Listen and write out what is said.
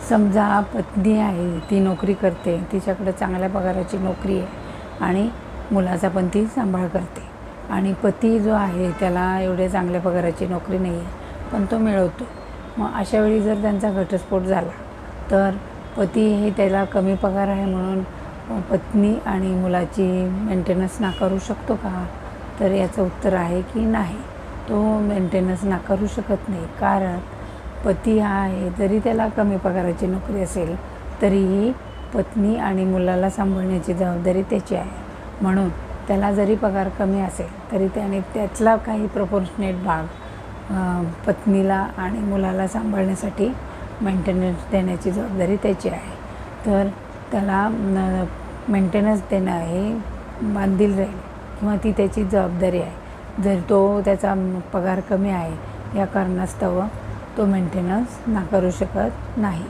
समजा पत्नी आहे, ती नोकरी करते, तिच्याकडे चांगल्या पगाराची नोकरी आहे आणि मुलाचा पण ती सांभाळ करते आणि पती जो आहे त्याला एवढ्या चांगल्या पगाराची नोकरी नाही आहे, पण तो मिळवतो. मग अशा वेळी जर त्यांचा घटस्फोट झाला तर पती हे त्याला कमी पगार आहे म्हणून पत्नी आणि मुलाची मेंटेनन्स नाकारू शकतो का? तर याचं उत्तर आहे की नाही, तो मेंटेनन्स नाकारू शकत नाही. कारण पती हा आहे, जरी त्याला कमी पगाराची नोकरी असेल तरीही पत्नी आणि मुलाला सांभाळण्याची जबाबदारी त्याची आहे. म्हणून त्याला जरी पगार कमी असेल तरी त्याने त्यातला काही प्रपोर्शनेट भाग पत्नीला आणि मुलाला सांभाळण्यासाठी मेंटेनन्स देण्याची जबाबदारी त्याची आहे. तर त्याला मेंटेनन्स देणं हे बांधील राहील किंवा ती त्याची जबाबदारी आहे. जर तो त्याचा पगार कमी आहे या कारणास्तव तो मेंटेनन्स नाकारू शकत नाही.